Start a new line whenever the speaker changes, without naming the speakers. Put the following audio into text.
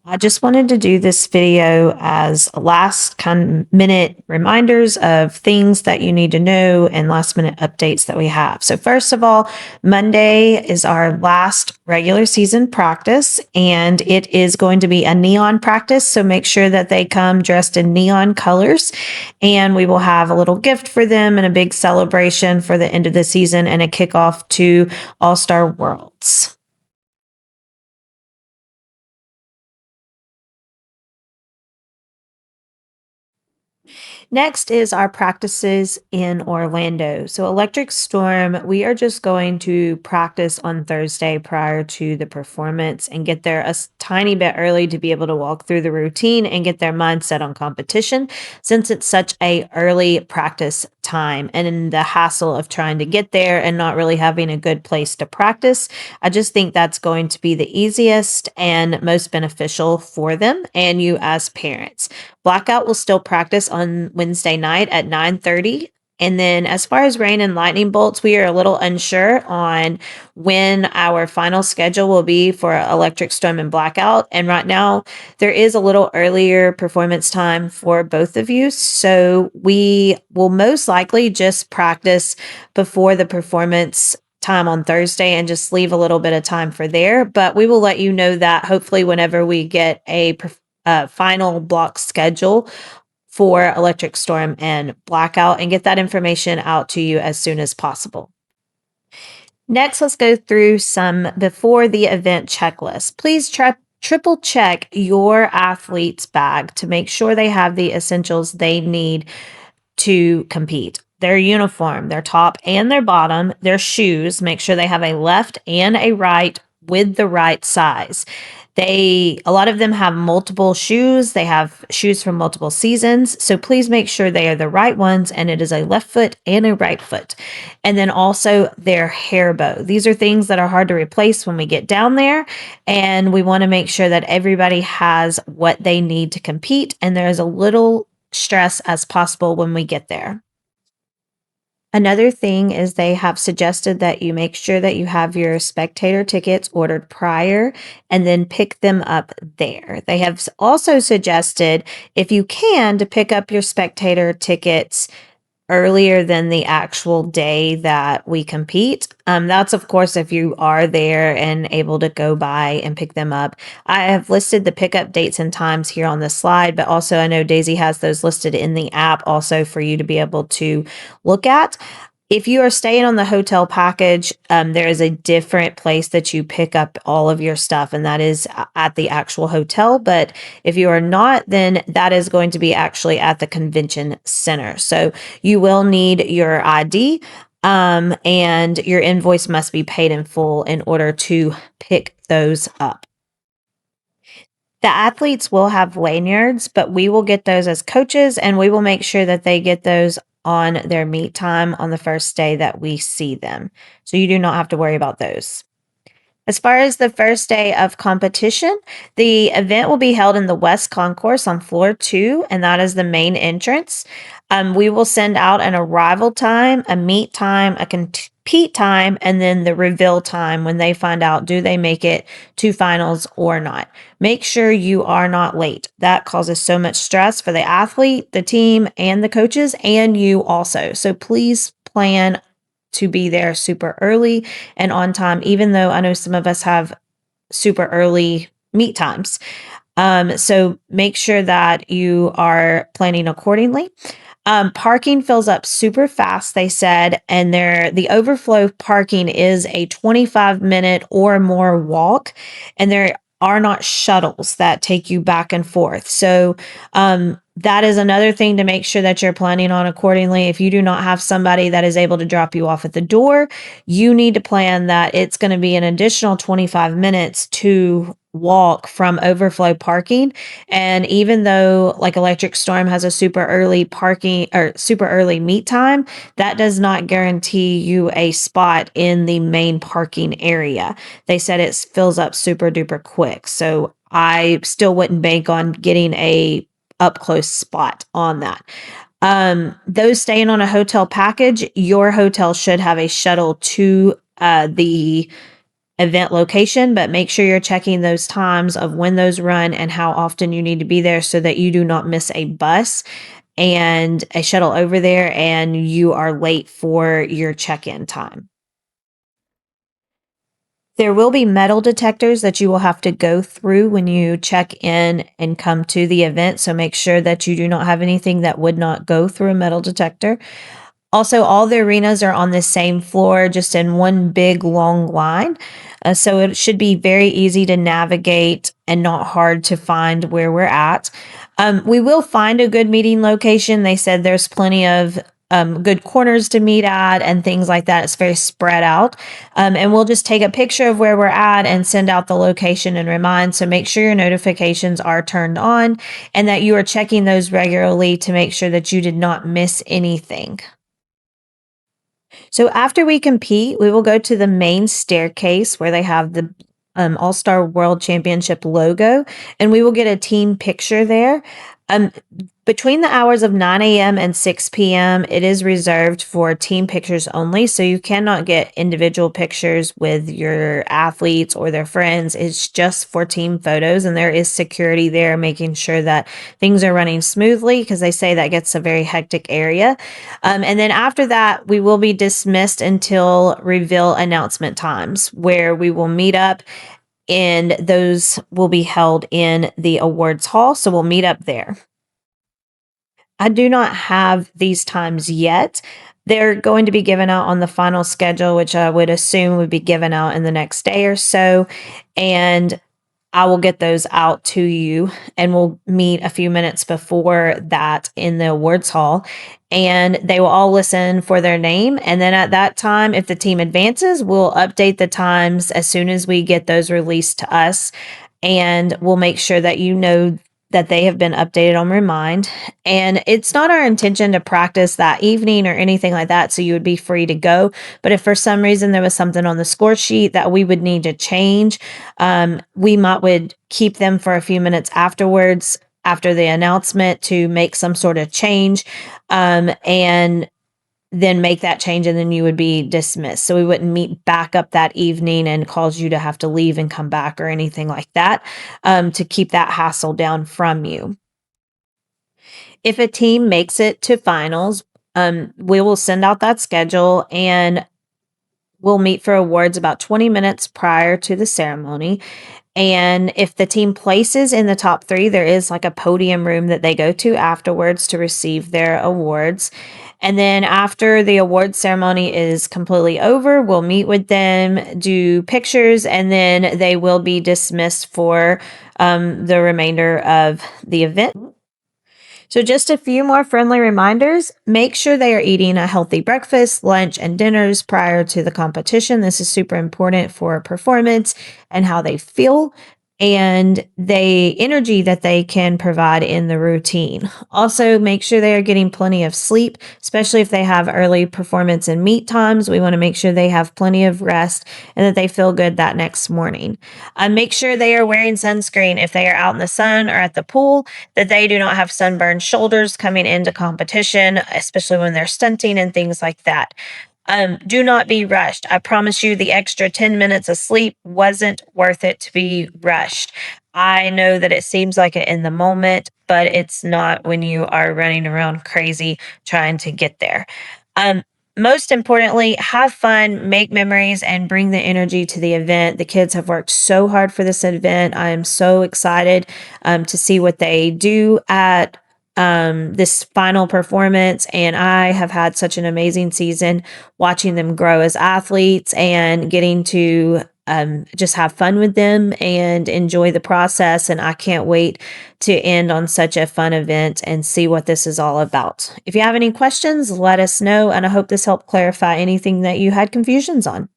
I just wanted to do this video as a last kind of minute reminders of things that you need to know and last minute updates that we have. So, first of all, Monday is our last regular season practice, and it is going to be a neon practice. So, make sure that they come dressed in neon colors, and we will have a little gift for them and a big celebration for the end of the season and a kickoff to All Star Worlds. Next is our practices in Orlando. So, Electric Storm, we are just going to practice on Thursday prior to the performance and get there a tiny bit early to be able to walk through the routine and get their mindset on competition since it's such a early practice time and in the hassle of trying to get there and not really having a good place to practice. I just think that's going to be the easiest and most beneficial for them and you as parents. Blackout will still practice on Wednesday night at 9:30. And then as far as rain and lightning bolts, we are a little unsure on when our final schedule will be for electric storm and blackout. And right now there is a little earlier performance time for both of you. So we will most likely just practice before the performance time on Thursday and just leave a little bit of time for there. But we will let you know that hopefully whenever we get a final block schedule for electric storm and blackout and get that information out to you as soon as possible. Next, let's go through some before the event checklist. Please triple check your athlete's bag to make sure they have the essentials they need to compete. Their uniform, their top and their bottom, their shoes, make sure they have a left and a right with the right size. A lot of them have multiple shoes. They have shoes from multiple seasons. So please make sure they are the right ones and it is a left foot and a right foot. And then also their hair bow. These are things that are hard to replace when we get down there. And we want to make sure that everybody has what they need to compete. And there is a little stress as possible when we get there. Another thing is they have suggested that you make sure that you have your spectator tickets ordered prior and then pick them up there. They have also suggested, if you can, to pick up your spectator tickets earlier than the actual day that we compete. That's of course if you are there and able to go by and pick them up. I have listed the pickup dates and times here on the slide, but also I know Daisy has those listed in the app also for you to be able to look at. If you are staying on the hotel package, there is a different place that you pick up all of your stuff, and that is at the actual hotel. But if you are not, then that is going to be actually at the convention center. So you will need your ID, and your invoice must be paid in full in order to pick those up. The athletes will have lanyards, but we will get those as coaches and we will make sure that they get those on their meet time on the first day that we see them. So you do not have to worry about those. As far as the first day of competition, the event will be held in the West Concourse on floor 2, and that is the main entrance. We will send out an arrival time, a meet time, a compete time, and then the reveal time when they find out do they make it to finals or not. Make sure you are not late. That causes so much stress for the athlete, the team, and the coaches, and you also. So please plan to be there super early and on time, even though I know some of us have super early meet times. So make sure that you are planning accordingly. Parking fills up super fast, they said, and the overflow parking is a 25-minute or more walk, and there are not shuttles that take you back and forth. So that is another thing to make sure that you're planning on accordingly. If you do not have somebody that is able to drop you off at the door, you need to plan that it's going to be an additional 25 minutes to walk from overflow parking. And even though like Electric Storm has a super early parking or super early meet time, that does not guarantee you a spot in the main parking area. They said it fills up super duper quick. So I still wouldn't bank on getting a up close spot on that. Those staying on a hotel package, your hotel should have a shuttle to the event location, but make sure you're checking those times of when those run and how often you need to be there so that you do not miss a bus and a shuttle over there and you are late for your check-in time. There will be metal detectors that you will have to go through when you check in and come to the event. So make sure that you do not have anything that would not go through a metal detector. Also, all the arenas are on the same floor, just in one big long line. So it should be very easy to navigate and not hard to find where we're at. We will find a good meeting location. They said there's plenty of good corners to meet at and things like that. It's very spread out. And we'll just take a picture of where we're at and send out the location and remind. So make sure your notifications are turned on and that you are checking those regularly to make sure that you did not miss anything. So after we compete, we will go to the main staircase where they have the All Star World Championship logo, and we will get a team picture there. Um, Between the hours of 9 a.m. and 6 p.m., it is reserved for team pictures only. So you cannot get individual pictures with your athletes or their friends. It's just for team photos, and there is security there making sure that things are running smoothly because they say that gets a very hectic area. And then after that, we will be dismissed until reveal announcement times, where we will meet up, and those will be held in the awards hall. So we'll meet up there. I do not have these times yet. They're going to be given out on the final schedule, which I would assume would be given out in the next day or so. And I will get those out to you, and we'll meet a few minutes before that in the awards hall, and they will all listen for their name. And then at that time, if the team advances, we'll update the times as soon as we get those released to us, and we'll make sure that you know that they have been updated on Remind. And it's not our intention to practice that evening or anything like that, so you would be free to go. But if for some reason there was something on the score sheet that we would need to change, we might would keep them for a few minutes afterwards after the announcement to make some sort of change, and then make that change, and then you would be dismissed. So we wouldn't meet back up that evening and cause you to have to leave and come back or anything like that, to keep that hassle down from you. If a team makes it to finals, we will send out that schedule, and we'll meet for awards about 20 minutes prior to the ceremony. And if the team places in the top three, there is like a podium room that they go to afterwards to receive their awards. And then after the award ceremony is completely over, we'll meet with them, do pictures, and then they will be dismissed for the remainder of the event. So, just a few more friendly reminders. Make sure they are eating a healthy breakfast, lunch, and dinners prior to the competition. This is super important for performance and how they feel and the energy that they can provide in the routine. Also, make sure they are getting plenty of sleep, especially if they have early performance and meet times. We want to make sure they have plenty of rest and that they feel good that next morning. Make sure they are wearing sunscreen if they are out in the sun or at the pool, that they do not have sunburned shoulders coming into competition, especially when they're stunting and things like that. Do not be rushed. I promise you, the extra 10 minutes of sleep wasn't worth it to be rushed. I know that it seems like it in the moment, but it's not when you are running around crazy trying to get there. Um, Most importantly, have fun, make memories, and bring the energy to the event. The kids have worked so hard for this event. I am so excited to see what they do at this final performance. And I have had such an amazing season watching them grow as athletes and getting to just have fun with them and enjoy the process. And I can't wait to end on such a fun event and see what this is all about. If you have any questions, let us know. And I hope this helped clarify anything that you had confusions on.